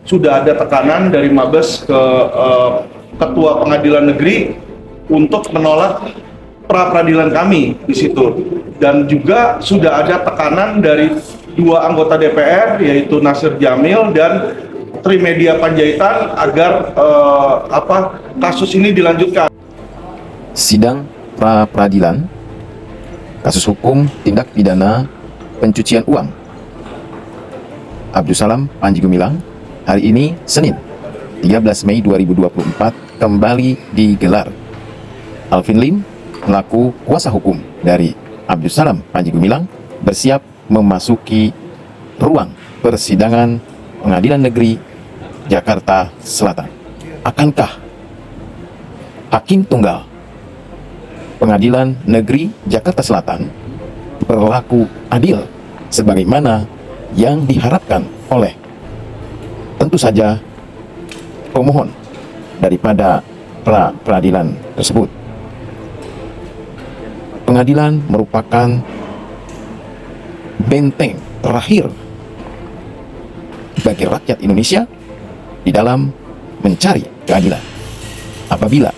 sudah ada tekanan dari Mabes ke Ketua Pengadilan Negeri untuk menolak pra-peradilan kami di situ, dan juga sudah ada tekanan dari dua anggota DPR yaitu Nasir Jamil dan Trimedia Panjaitan agar kasus ini dilanjutkan. Sidang pra-peradilan kasus hukum tindak pidana pencucian uang Abdussalam Panji Gumilang hari ini Senin 13 Mei 2024 kembali digelar. Alvin Lim selaku kuasa hukum dari Abdussalam Panji Gumilang bersiap memasuki ruang persidangan Pengadilan Negeri Jakarta Selatan. Akankah Hakim Tunggal Pengadilan Negeri Jakarta Selatan berlaku adil sebagaimana yang diharapkan oleh tentu saja pemohon daripada pra-peradilan tersebut? Pengadilan merupakan benteng terakhir bagi rakyat Indonesia di dalam mencari keadilan. Apabila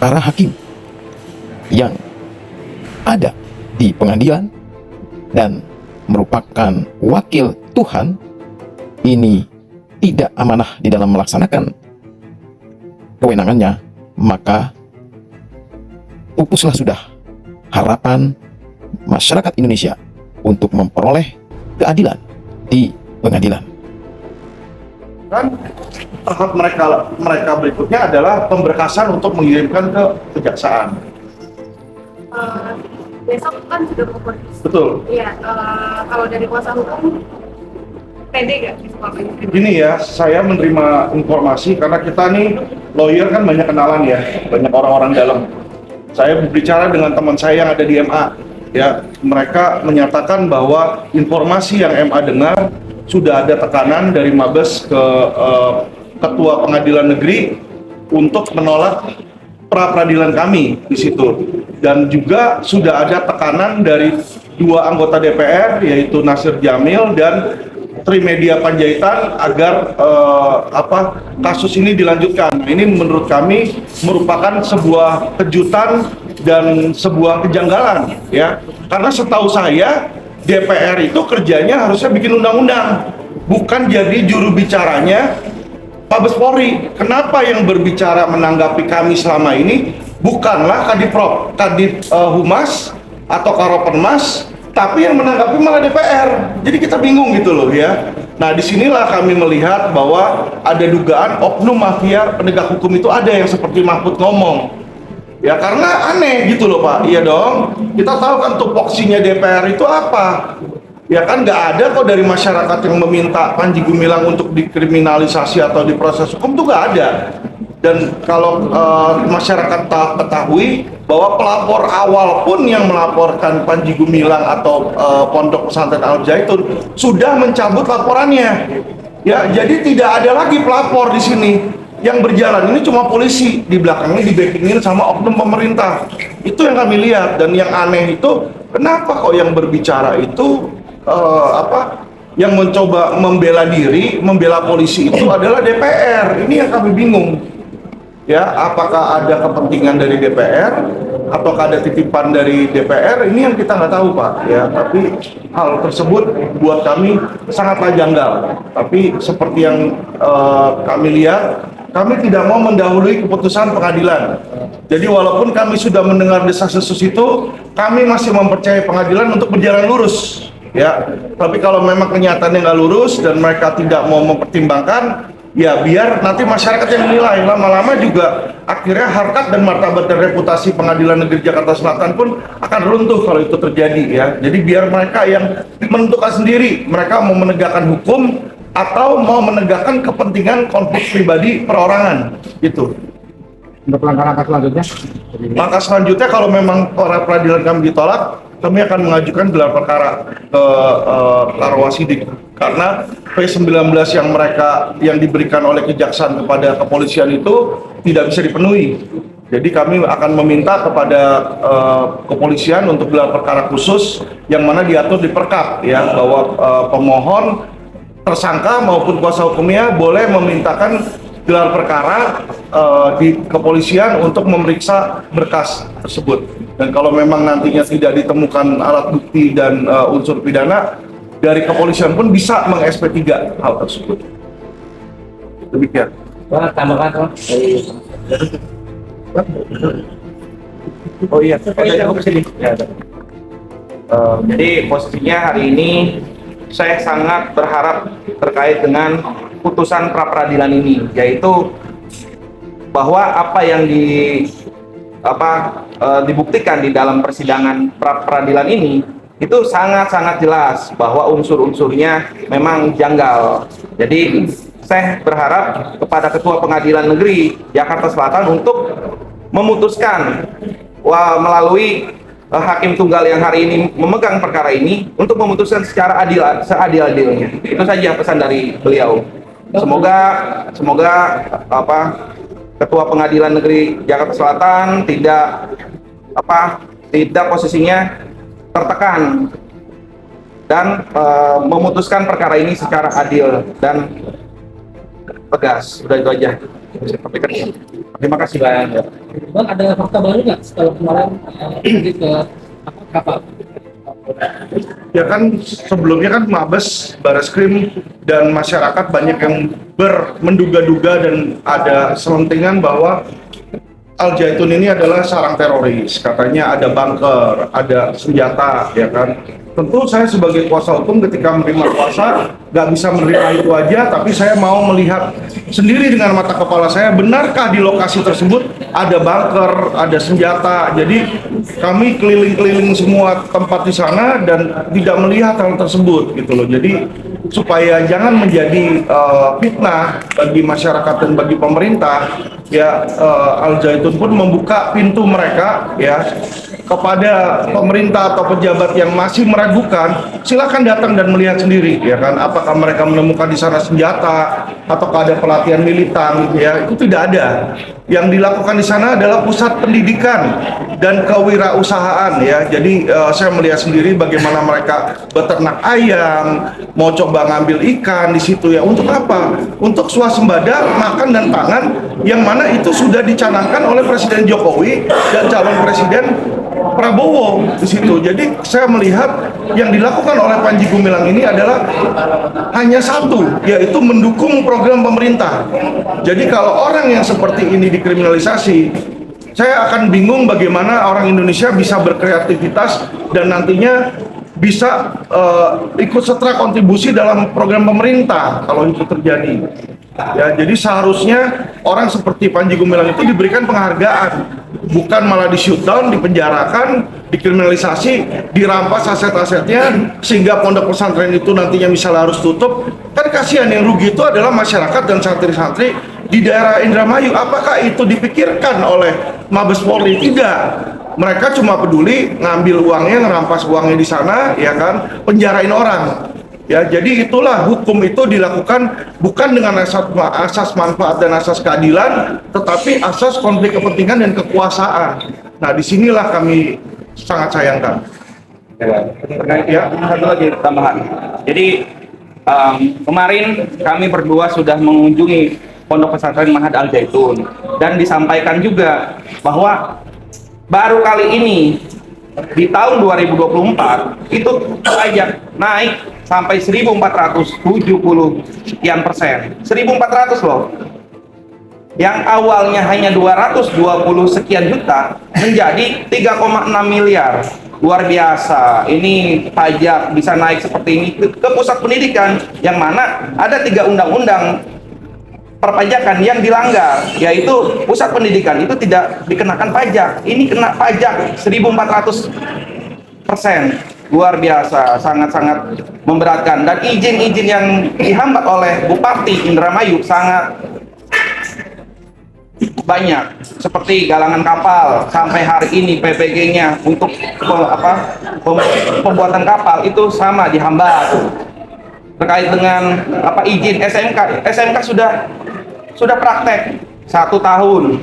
para hakim yang ada di pengadilan dan merupakan wakil Tuhan ini tidak amanah di dalam melaksanakan kewenangannya, maka pupuslah sudah harapan masyarakat Indonesia untuk memperoleh keadilan di pengadilan. Dan tahap mereka berikutnya adalah pemberkasan untuk mengirimkan ke kejaksaan. Besok kan sudah mau kondisi. Betul. Iya, kalau dari kuasa hukum pede nggak? Gini ya, saya menerima informasi karena kita nih lawyer kan banyak kenalan ya, banyak orang-orang dalam. Saya berbicara dengan teman saya yang ada di MA, ya, mereka menyatakan bahwa informasi yang MA dengar sudah ada tekanan dari Mabes ke Ketua Pengadilan Negeri untuk menolak pra-peradilan kami di situ, dan juga sudah ada tekanan dari dua anggota DPR yaitu Nasir Jamil dan Trimedia Panjaitan agar kasus ini dilanjutkan. Ini menurut kami merupakan sebuah kejutan dan sebuah kejanggalan, ya, karena setahu saya DPR itu kerjanya harusnya bikin undang-undang, bukan jadi juru bicaranya Mabes Polri. Kenapa yang berbicara menanggapi kami selama ini bukanlah Kadif Humas atau Karopenmas, tapi yang menanggapi malah DPR. Jadi kita bingung gitu loh ya. Nah, disinilah kami melihat bahwa ada dugaan oknum mafia penegak hukum itu ada yang seperti Mahfud ngomong. Ya karena aneh gitu loh Pak. Iya dong. Kita tahu kan tupoksinya DPR itu apa. Ya kan nggak ada kok dari masyarakat yang meminta Panji Gumilang untuk dikriminalisasi atau diproses hukum, tuh nggak ada. Dan kalau masyarakat ketahui bahwa pelapor awal pun yang melaporkan Panji Gumilang atau Pondok Pesantren Al Zaitun sudah mencabut laporannya. Ya, jadi tidak ada lagi pelapor di sini. Yang berjalan ini cuma polisi, di belakangnya di-backingin sama oknum pemerintah. Itu yang kami lihat, dan yang aneh itu kenapa kok yang berbicara itu yang mencoba membela diri, membela polisi itu adalah DPR. Ini yang kami bingung. Ya, apakah ada kepentingan dari DPR ataukah ada titipan dari DPR? Ini yang kita nggak tahu Pak. Ya, tapi hal tersebut buat kami sangatlah janggal. Tapi seperti yang kami lihat, kami tidak mau mendahului keputusan pengadilan. Jadi walaupun kami sudah mendengar desas-desus itu, kami masih mempercayai pengadilan untuk berjalan lurus. Ya, tapi kalau memang kenyataannya nggak lurus dan mereka tidak mau mempertimbangkan, ya biar nanti masyarakat yang menilai. Lama-lama juga akhirnya harkat dan martabat dan reputasi Pengadilan Negeri Jakarta Selatan pun akan runtuh kalau itu terjadi ya. Jadi biar mereka yang menentukan sendiri mereka mau menegakkan hukum atau mau menegakkan kepentingan konflik pribadi perorangan gitu. Untuk langkah-langkah selanjutnya? Langkah selanjutnya kalau memang pra-peradilan kami ditolak, kami akan mengajukan gelar perkara ke Karwasidik, karena P19 yang diberikan oleh kejaksaan kepada kepolisian itu tidak bisa dipenuhi. Jadi kami akan meminta kepada kepolisian untuk gelar perkara khusus yang mana diatur di Perkap ya, bahwa pemohon tersangka maupun kuasa hukumnya boleh memintakan gelar perkara di kepolisian untuk memeriksa berkas tersebut. Dan kalau memang nantinya tidak ditemukan alat bukti dan unsur pidana, dari kepolisian pun bisa meng-SP3 hal tersebut. Demikian. Pak, tambahkan Pak. Oh iya, Aku kesini. Ya, ada. Jadi posisinya hari ini saya sangat berharap terkait dengan putusan pra peradilan ini, yaitu bahwa apa yang dibuktikan di dalam persidangan pra peradilan ini itu sangat-sangat jelas bahwa unsur-unsurnya memang janggal. Jadi saya berharap kepada Ketua Pengadilan Negeri Jakarta Selatan untuk memutuskan melalui hakim tunggal yang hari ini memegang perkara ini untuk memutuskan secara seadil-adilnya. Itu saja pesan dari beliau. Semoga Ketua Pengadilan Negeri Jakarta Selatan tidak posisinya tertekan dan memutuskan perkara ini secara adil dan tegas. Sudah itu aja. Terima kasih banyak. Bang, ada fakta baru nggak setelah kemarin pergi ke kapal? Ya kan sebelumnya kan Mabes, Bareskrim dan masyarakat banyak yang menduga-duga dan ada selentingan bahwa Al Zaitun ini adalah sarang teroris. Katanya ada bunker, ada senjata, ya kan. Tentu saya sebagai kuasa hukum ketika menerima kuasa nggak bisa menerima itu aja, tapi saya mau melihat sendiri dengan mata kepala saya, benarkah di lokasi tersebut ada bunker, ada senjata. Jadi kami keliling-keliling semua tempat di sana dan tidak melihat hal tersebut gitu loh. Jadi supaya jangan menjadi fitnah bagi masyarakat dan bagi pemerintah, ya Al Zaitun pun membuka pintu mereka ya kepada pemerintah atau pejabat yang masih meragukan, silakan datang dan melihat sendiri, ya kan, apakah mereka menemukan di sana senjata ataukah ada pelatihan militan, ya itu tidak ada. Yang dilakukan di sana adalah pusat pendidikan dan kewirausahaan, ya. Jadi saya melihat sendiri bagaimana mereka beternak ayam, mau coba ngambil ikan di situ, ya. Untuk apa? Untuk swasembada makan dan pangan, yang mana itu sudah dicanangkan oleh Presiden Jokowi dan calon Presiden Prabowo di situ. Jadi saya melihat yang dilakukan oleh Panji Gumilang ini adalah hanya satu, yaitu mendukung program pemerintah. Jadi kalau orang yang seperti ini dikriminalisasi, saya akan bingung bagaimana orang Indonesia bisa berkreativitas dan nantinya bisa ikut serta kontribusi dalam program pemerintah kalau itu terjadi. Ya, jadi seharusnya orang seperti Panji Gumilang itu diberikan penghargaan, bukan malah di shutdown, dipenjarakan, dikriminalisasi, dirampas aset-asetnya sehingga pondok pesantren itu nantinya misalnya harus tutup. Kan kasihan, yang rugi itu adalah masyarakat dan santri-santri di daerah Indramayu. Apakah itu dipikirkan oleh Mabes Polri? Tidak. Mereka cuma peduli ngambil uangnya, ngerampas uangnya di sana, ya kan, penjarain orang. Ya, jadi itulah hukum itu dilakukan bukan dengan asas manfaat dan asas keadilan, tetapi asas konflik kepentingan dan kekuasaan. Nah, disinilah kami sangat sayangkan. Ya, satu lagi tambahan. Jadi kemarin kami berdua sudah mengunjungi Pondok Pesantren Mahad Al Zaitun dan disampaikan juga bahwa baru kali ini di tahun 2024 itu pajak naik sampai 1.470 sekian persen. 1.400 loh. Yang awalnya hanya 220 sekian juta menjadi 3,6 miliar. Luar biasa. Ini pajak bisa naik seperti ini ke pusat pendidikan yang mana ada 3 undang-undang perpajakan yang dilanggar, yaitu pusat pendidikan itu tidak dikenakan pajak, ini kena pajak 1.400%. Luar biasa, sangat-sangat memberatkan. Dan izin-izin yang dihambat oleh Bupati Indramayu sangat banyak, seperti galangan kapal. Sampai hari ini PPG-nya untuk pembuatan kapal itu sama dihambat. Terkait dengan izin SMK sudah praktek 1 tahun,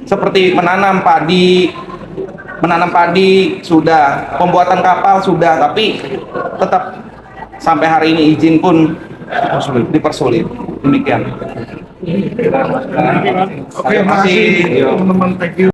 seperti menanam padi sudah, pembuatan kapal sudah, tapi tetap sampai hari ini izin pun dipersulit. Demikian. Oke, makasih teman-teman, thank you.